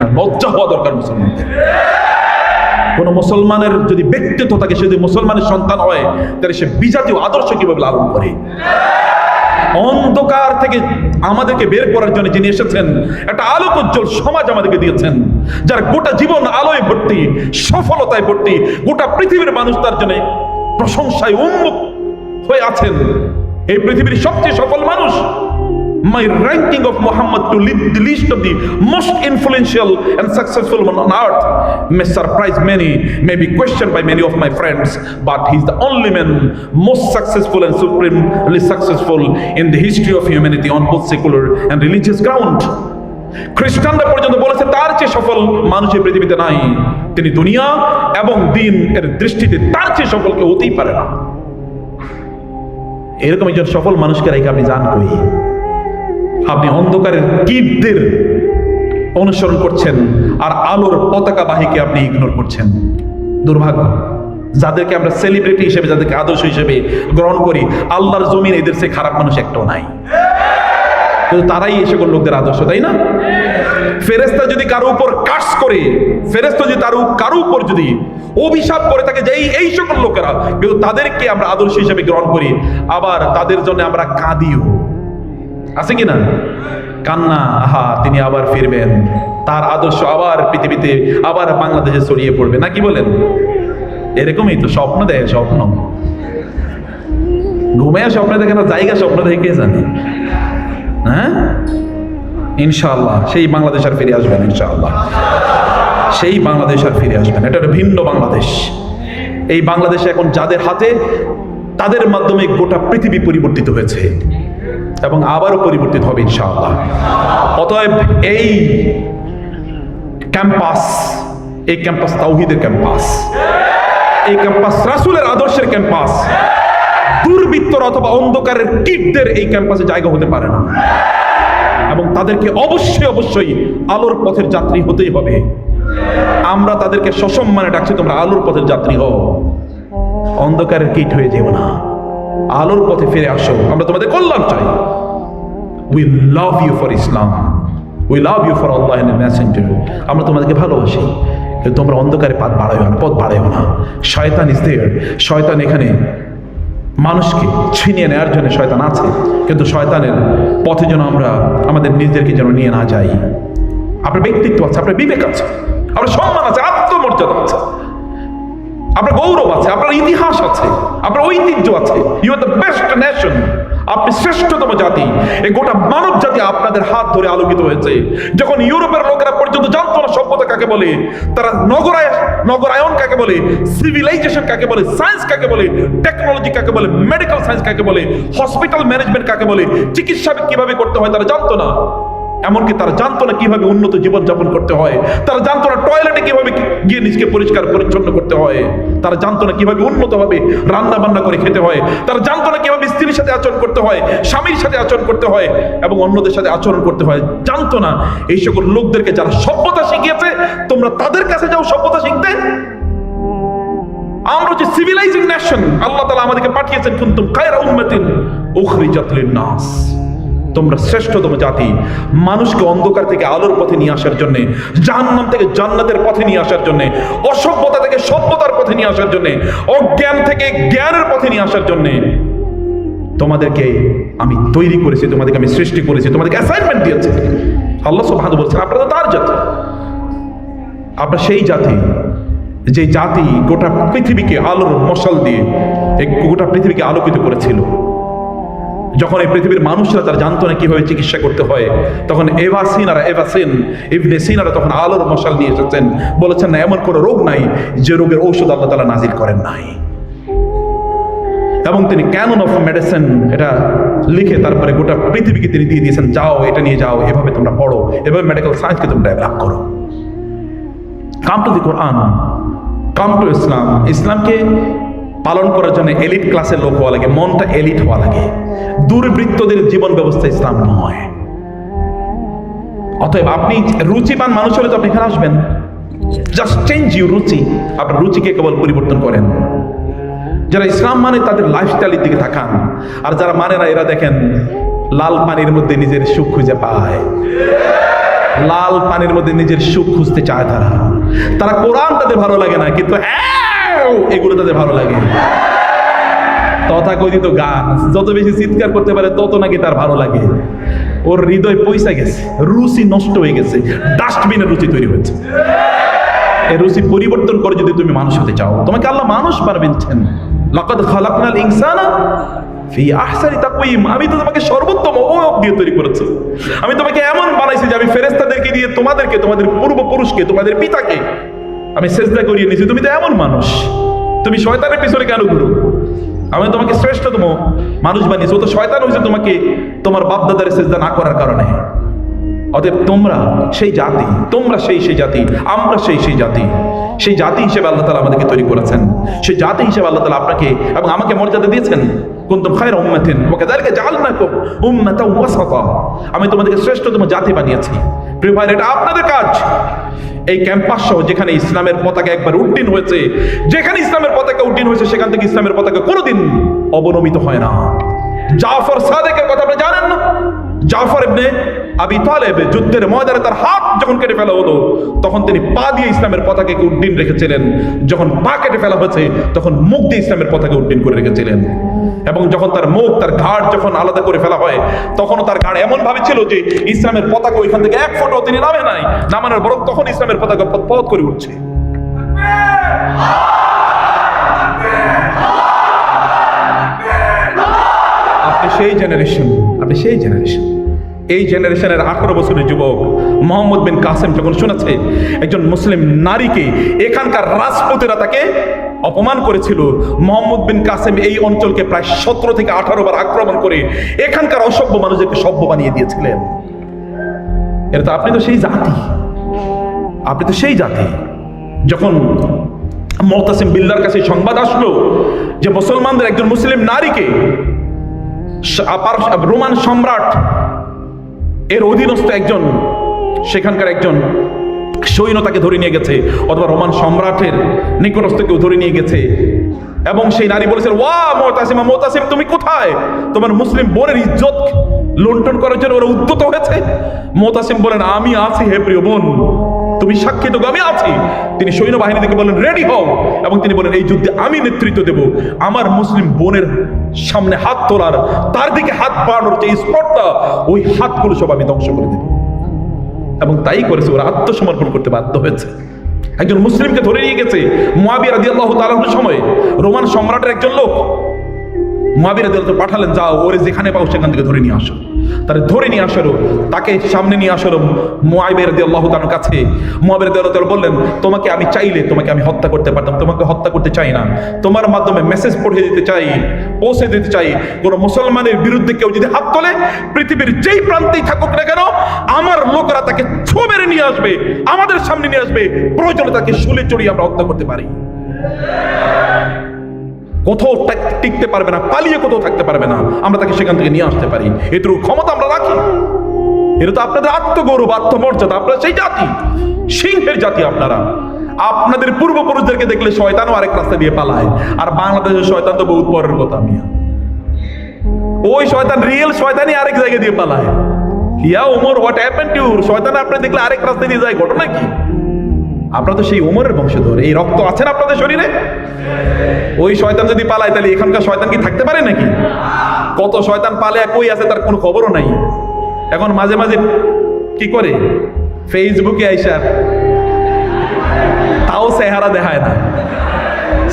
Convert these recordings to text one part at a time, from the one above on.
লজ্জা হওয়া দরকার মুসলমানদের। কোন মুসলমানের যদি ব্যক্তিত্ব থাকে, সে যদি মুসলমানের সন্তান হয়, তাহলে সে বিজাতীয় আদর্শ কিভাবে লালন করে। অন্ধকার থেকে আমাদেরকে বের করার জন্য যিনি এসেছেন, একটা আলোকোজ্জ্বল সমাজ আমাদেরকে দিয়েছেন, যার গোটা জীবন আলোয় ভর্তি, সফলতায় ভর্তি, গোটা পৃথিবীর মানুষ তার জন্য প্রশংসায় উন্মুখ হয়ে আছেন। এই পৃথিবীর সবচেয়ে সফল মানুষ। My ranking of Muhammad to lead the list of the most influential and successful man on earth may surprise many, may be questioned by many of my friends, but he's the only man most successful and supremely successful in the history of humanity on both secular and religious ground. খ্রিস্টানরা পর্যন্ত বলেছে তার চেয়ে সফল মানুষ এই পৃথিবীতে নাই। তিনি দুনিয়া এবং দিন এর দৃষ্টিতে তার চেয়ে সফল কেউ হতেই পারে না। এরকম একজন সফল মানুষকে রেখে আপনি যান কই? আপনি অন্ধকারের কীটদের অনুসরণ করছেন আর আলোর পতাকা বাহীকে আপনি ইগনোর করছেন। দুর্ভাগ্য। যাদেরকে আমরা সেলিব্রিটি হিসেবে, যাদেরকে আদর্শ হিসেবে গ্রহণ করি, আল্লাহর জমিন এদের চেয়ে খারাপ মানুষ একটাও নাই, কিন্তু তারাই এই সকল লোকদের আদর্শ, তাই না? ফেরেশতা যদি কারো উপর কার্স করে, ফেরেশতা যদি কারো উপর যদি অভিশাপ করে থাকে যে এই সকল লোকেরা, কিন্তু তাদেরকে আমরা আদর্শ হিসেবে গ্রহণ করি, আবার তাদের জন্য আমরা কাঁদিও। আছে কিনা কান্না? আহা, তিনি আবার ফিরবেন, তার আদর্শ আবার পৃথিবীতে, আবার বাংলাদেশে ছড়িয়ে পড়বে, না কি বলেন? এরকমই তো স্বপ্ন দেখে, স্বপ্ন ঘুমিয়ে স্বপ্ন দেখে না, জায়গা স্বপ্ন দেখে কে জানে। হ্যাঁ, ইনশাআল্লাহ সেই বাংলাদেশ আর ফিরে আসবেন, ইনশাআল্লাহ সেই বাংলাদেশ আর ফিরে আসবেন। এটা একটা ভিন্ন বাংলাদেশ। এই বাংলাদেশে এখন যাদের হাতে, তাদের মাধ্যমে গোটা পৃথিবী পরিবর্তিত হয়েছে এবং আবারও পরিবর্তিত হবে ইনশাআল্লাহ। অতএব এই ক্যাম্পাস তাওহীদের ক্যাম্পাস, এই ক্যাম্পাস রাসূলের আদর্শের ক্যাম্পাস। দুর্বৃত্তর অথবা অন্ধকারের কীটদের এই ক্যাম্পাসে জায়গা হতে পারে না, এবং তাদেরকে অবশ্যই আলোর পথের যাত্রী হতেই হবে। আমরা তাদেরকে সসম্মানে ডাকছি, তোমরা আলোর পথের যাত্রী হও, অন্ধকারের কীট হয়ে যেও না, আলোর পথে ফিরে আসো। আমরা তোমাদের কল্যাণ চাই। We love you for Islam, we love you for Allah and the Messenger. আমরা তোমাদেরকে ভালোবাসি, কিন্তু তোমরা অন্ধকারে পথ বাড়াইও না। শয়তান ইজ দেয়ার। শয়তান এখানে মানুষকে ছিনিয়ে নেওয়ার জন্য শয়তান আছে, কিন্তু শয়তানের পথে যেন আমরা আমাদের নিজেদেরকে যেন নিয়ে না যাই। আপনার ব্যক্তিত্ব আছে, আপনার বিবেক আছে, আপনার সম্মান আছে, আত্মমর্যাদা আছে, আপনার গৌরব আছে, আপনার ইতিহাস আছে, আপনার ঐতিহ্য আছে। You are the best nation. আপনি শ্রেষ্ঠতম জাতি। এই গোটা মানব জাতি আপনাদের হাত ধরে আলোকিত হয়েছে। যখন ইউরোপের লোকেরা পর্যন্ত জানতো না সভ্যতা কাকে বলে, তারা নগরায়ন কাকে বলে, সিভিলাইজেশন কাকে বলে, সায়েন্স কাকে বলে, টেকনোলজি কাকে বলে, মেডিকেল সায়েন্স কাকে বলে, হসপিটাল ম্যানেজমেন্ট কাকে বলে, চিকিৎসা কিভাবে করতে হয় তারা জানতো না। এমনকি তারা জানতো না কিভাবে উন্নত জীবনযাপন করতে হয়, তারা জানতো না টয়লেটে কিভাবে গিয়ে নিজকে পরিষ্কার পরিচ্ছন্ন করতে হয়, তারা জানতো না কিভাবে উন্নতভাবে রান্না বান্না করে খেতে হয়, তারা জানতো না কিভাবে স্ত্রীর সাথে আচরণ করতে হয়, স্বামীর সাথে আচরণ করতে হয় এবং অন্যদের সাথে আচরণ করতে হয়, জানতো না। এই সকল লোকদেরকে যারা সভ্যতা শিখিয়েছে, তোমরা তাদের কাছে যাও সভ্যতা শিখতে। আমরা যে সিভিলাইজিং নেশন, আল্লাহ তাআলা আমাদেরকে পাঠিয়েছেন, কুনতুম খায়রা উম্মাতিন উখরিজাত লিন-নাস, তোমরা শ্রেষ্ঠতম জাতি। মানুষকে অন্ধকার থেকে আলোর পথে নিয়ে আসার জন্য, জাহান্নাম থেকে জান্নাতের পথে নিয়ে আসার জন্য, অসভ্যতা থেকে সভ্যতার পথে নিয়ে আসার জন্য, অজ্ঞান থেকে জ্ঞানের পথে নিয়ে আসার জন্য তোমাদেরকে আমি তৈরি করেছি, তোমাদেরকে আমি সৃষ্টি করেছি, তোমাদেরকে অ্যাসাইনমেন্ট দিয়েছি। আল্লাহ সুবহানাহু বলছেন আপনারা তার জাতি, আপনারা সেই জাতি যে জাতি গোটা পৃথিবীকে আলোর মশাল দিয়ে গোটা পৃথিবীকে আলোকিত করেছিল। যখন এই পৃথিবীর মানুষরা তারা জানতো না কিভাবে চিকিৎসা করতে হয়, তখন ইবনে সিনারা তখন আলোর মশাল নিয়ে এসেছেন, বলেছেন না এমন কোনো রোগ নাই যে রোগের ঔষধ আল্লাহ তাআলা নাজিল করেন নাই। এবং তিনি ক্যানন অফ মেডিসিন এটা লিখে তারপরে গোটা পৃথিবীকে তিনি দিয়ে দিয়েছেন, যাও এটা নিয়ে যাও, এভাবে তোমরা পড়ো, এভাবে মেডিকেল সায়েন্সকে তোমরা ডেভেলপ করো। Come to the Quran, come to Islam. ইসলামকে পালন করার জন্য এলিট ক্লাসের লোক হওয়া লাগে, মনটা এলিট হওয়া লাগে। দুর্বৃত্তদের জীবন ব্যবস্থা ইসলাম নয়। অতএব আপনি রুচিবান মানুষ হলে তো আপনি এখানে আসবেন। জাস্ট চেঞ্জ ইউর রুচি। আপনার রুচিকে কেবল পরিবর্তন করেন। যারা ইসলাম মানে তাদের লাইফস্টাইলের দিকে তাকান, আর যারা মানে না এরা দেখেন লাল পানির মধ্যে নিজের সুখ খুঁজে পায়। লাল পানির মধ্যে নিজের সুখ খুঁজতে চায় তারা কোরআন তাদের ভালো লাগে না, কিন্তু এগুলো তাদের ভালো লাগে। তথাকথিত গান যত বেশি চিৎকার করতে পারে তত নাকি তার ভালো লাগে। ওর হৃদয় পয়সা গেছে, রুচি নষ্ট হয়ে গেছে, ডাস্টবিনের রুচি তৈরি হয়েছে। এই রুচি পরিবর্তন করে যদি তুমি মানুষ হতে চাও, তোমাকে আল্লাহ মানুষ বানাবেন। লাকাদ খালাকনাল ইনসানা ফি আহসানি তাকওয়িম। আমি তো তোমাকে সর্বোত্তম অবয়ব দিয়ে তৈরি করেছি। আমি তোমাকে এমন বানাইছি যে আমি ফেরেশতাদেরকে দিয়ে তোমাদেরকে, তোমাদের পূর্বপুরুষকে, তোমাদের পিতাকে আমি সেজদা করিয়ে নিয়েছি। তুমি তো এমন মানুষ, তুমি শয়তানের পিছনে কেন ঘুরো? আমি তোমাকে শ্রেষ্ঠতম মানুষ বানিয়েছি। ও তো শয়তান হয়েছে তোমাকে তোমার বাপ দাদার সেজদা না করার কারণে। অতএব তোমরা সেই জাতি, তোমরা সেই জাতি, আমরা সেই জাতি। সেই জাতি হিসেবে আল্লাহ তাআলা আমাদেরকে তৈরি করেছেন। সেই জাতি হিসেবে আল্লাহ তাআলা আপনাকে এবং আমাকে মর্যাদা দিয়েছেন। কুনতুম খায়রা উম্মাতিন ওয়া কাযালিকা জাআলনাকুম উম্মাতাও ওয়াসাতা। আমি তোমাদেরকে শ্রেষ্ঠতম জাতি বানিয়েছি। প্রিয় ভাই, এটা আপনাদের কাজ। এই ক্যাম্পাস সহ যেখানে ইসলামের পতাকা একবার উড্ডীন হয়েছে, যেখানে ইসলামের পতাকা উড্ডীন হয়েছে, সেখান থেকে ইসলামের পতাকা কোনোদিন অবনমিত হয় না। জাফর সাদেকের কথা আপনি জানেন না? জাফর ইবনে আবি তালেব যুদ্ধের ময়দানে তার হাত যখন কেটে ফেলা হলো, তখন তিনি পা দিয়ে ইসলামের পতাকাকে উড্ডীন রেখেছিলেন। যখন পা কেটে ফেলা হয়েছে, তখন মুখ দিয়ে ইসলামের পতাকা উড্ডীন করে রেখেছিলেন। এবং যখন তার মুখ, তার ঘাড় যখন আলাদা করে ফেলা হয়, তখনও তার ঘাড় এমন ভাবে ছিল যে ইসলামের পতাকা ওইখান থেকে এক ফোঁটাও তিনি নামানোর বরং তখন ইসলামের পতাকা পথ করে উঠছে। আপনি সেই জেনারেশন। এই জেনারেশনের 18 বছরের যুবক মোহাম্মদ বিন কাসেম যখন শুনেছে একজন মুসলিম নারীকে এখানকার রাজপুতেরা তাকে অপমান করেছিল, মোহাম্মদ বিন কাসেম এই অঞ্চলকে প্রায় 17 থেকে 18 বার আক্রমণ করে এখানকার অসভ্য মানুষদেরকে সভ্য বানিয়ে দিয়েছিলেন। এটা তো আপনি তো সেই জাতি। যখন মুতাসিম বিল্লাহর কাছে সংবাদ আসলো যে মুসলমানদের একজন মুসলিম নারীকে রোমান সম্রাট এর অধীনস্থ একজন, সেখানকার একজন সৈন্য তাকে ধরে নিয়ে গেছে, অথবা রোমান সম্রাটের নিকটস্থ কেউ ধরে নিয়ে গেছে, এবং সেই নারী বলেছে, ওয়া মুতাসিম, তুমি কোথায়? তোমার মুসলিম বোনের ইজ্জত লুণ্ঠন করার জন্য ওরা উদ্যত হয়েছে। মুতাসিম বলেন, আমি আছি হে প্রিয় বোন, তুমি সাক্ষী তো, আমি আছি। তিনি সৈন্যবাহিনী থেকে বলেন, রেডি হও, এবং তিনি বলেন, এই যুদ্ধে আমি নেতৃত্ব দেব। আমার মুসলিম বোনের সামনে হাত তোলার, তার দিকে হাত বাড়ানোর যে স্পটটা, ওই হাতগুলো সব আমি ধ্বংস করে দেব। এবং তাই করেছে, ওরা আত্মসমর্পণ করতে বাধ্য হয়েছে। একজন মুসলিমকে ধরে নিয়ে গেছে মুআবিয়া রাদিয়াল্লাহু তাআলার সময়, রোমান সম্রাটের একজন লোক মুআবিয়া রাদিয়াল্লাহু তাআলা পাঠালেন, যাও ওরে যেখানে পাও সেখান থেকে ধরে নিয়ে আসো। তারা ধরে নিয়ে আসলো, তাকে সামনে নিয়ে আসলো মুআবিয়া রাদিয়াল্লাহু তাআলার কাছে। মুআবিয়া রাদিয়াল্লাহু তাআলা বললেন, তোমাকে আমি চাইলে তোমাকে আমি হত্যা করতে পারতাম, তোমাকে হত্যা করতে চাই না। তোমার মাধ্যমে মেসেজ পৌঁছে দিতে চাই, কোন মুসলমানের বিরুদ্ধে কেউ যদি হাত তোলে, পৃথিবীর যেই প্রান্তেই থাকুক না কেন, আমার লোকেরা তাকে ছো মেরে নিয়ে আসবে, আমাদের সামনে নিয়ে আসবে, প্রয়োজনে তাকে শুলে চড়িয়ে আমরা হত্যা করতে পারি। কোথাও টিকতে পারবে না, পালিয়ে কোথাও থাকতে পারবে না, আমরা তাকে সেখান থেকে নিয়ে আসতে পারি। এটুকু ক্ষমতা আমরা রাখি। এটা তো আপনাদের আত্মগৌরব, আত্মমর্যাদা। আপনারা সেই জাতি, সিংহের জাতি। আপনারা আপনাদের পূর্বপুরুষদেরকে দেখলে শয়তানও আরেক রাস্তা দিয়ে পালায়, আর বাংলাদেশের শয়তান তো বহুত পরের কথা। মিয়া, ওই শয়তান, রিয়েল শয়তানই আরেক জায়গা দিয়ে পালায়। ইয়া Omar, what happened to you? শয়তান আপনি দেখলে আরেক রাস্তা দিয়ে যায়, ঘটনা কি? আপনারা তো সেই ওমরের বংশধর, এই রক্ত আছেন আপনাদের শরীরে। ওই শয়তান যদি পালায়, তাহলে এখানকার শয়তান কি থাকতে পারে নাকি? কত শয়তান পালে, কই আছে তার কোনো খবরও নাই। এখন মাঝে মাঝে কি করে, ফেসবুকে আইসা তাও চেহারা দেখায় না।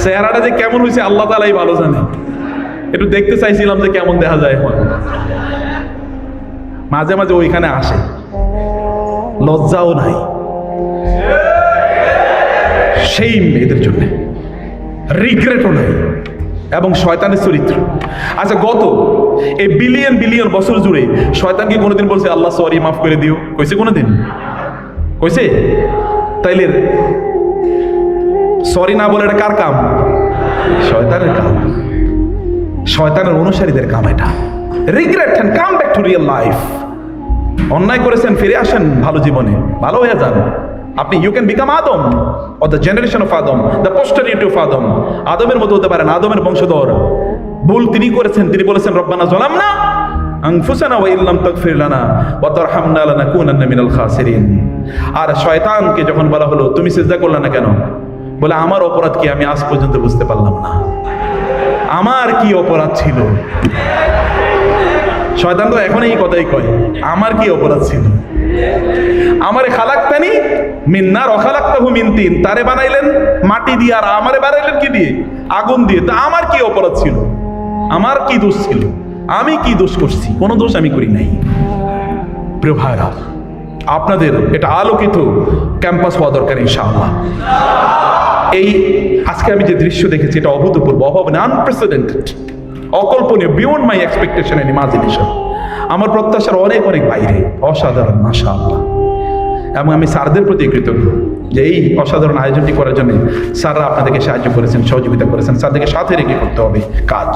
চেহারাটা যে কেমন হয়েছে আল্লাহ তাআলাই ভালো জানে। একটু দেখতে চাইছিলাম যে কেমন দেখা যায়। এখন মাঝে মাঝে ওইখানে আসে, লজ্জাও নাই, সেইম এদের জন্য, রিগ্রেটও নাই, এবং শয়তানের চরিত্র। আচ্ছা, গত এই বিলিয়ন বছর জুড়ে শয়তান কি কোনোদিন বলছে আল্লাহ সরি, মাফ করে দিও? কইছে কোনোদিন? কইছে? তাইলে সরি না বলে এটা কার কাম? শয়তানের কাম, শয়তানের অনুসারীদের কাম এটা। Regret and come back to real life. অন্যায় করেছেন, ফিরে আসেন ভালো জীবনে, ভালো হয়ে যান। আপনি you can become Adam or the generation of Adam, the posterity of Adam. আদমের মতো হতে পারেন, আদমের বংশধর। ভুল তিনি করেছেন, তিনি বলেছেন রব্বানা যালামনা আনফুসানা ওয়া ইল্লাম তাগফির লানা ওয়া তারহামনা লানাকুনান্না মিনাল খাসিরিন। আর শয়তানকে যখন বলা হলো তুমি সিজদা করলে না কেন, বলে আমার অপরাধ কি আমি আজ পর্যন্ত বুঝতে পারলাম না, আমার কি অপরাধ ছিল। শয়তান তো এখন এই কথাই কয়, আমার কি অপরাধ ছিল। আমারে খালাকতানি মিন নার ওয়া খালাকতাহু মিন তিন, তারে বানাইলেন মাটি দিয়ে আর আমারে বানাইলেন কি দিয়ে, আগুন দিয়ে। তা আমার কি অপরাধ ছিল, আমার কি দোষ ছিল, আমি কি দোষ করছি, কোনো দোষ আমি করি নাই। প্রিয় ভাইরা, আপনাদের এটা আলোকিত ক্যাম্পাস হওয়া দরকার ইনশাআল্লাহ। এই আজকে আমি যে দৃশ্য দেখেছি এটা অভূতপূর্ব, অভাবনীয়, আনপ্রেসিডেন্টেড, অকল্পনীয়, beyond my expectation and imagination. আমার প্রত্যাশার অনেক অনেক বাইরে, অসাধারণ মাশাআল্লাহ। এবং আমি স্যারদের প্রতি কৃতজ্ঞ যে এই অসাধারণ আয়োজনটি করার জন্য স্যাররা আপনাদেরকে সাহায্য করেছেন, সহযোগিতা করেছেন। স্যারদেরকে সাথে রেখে করতে হবে কাজ।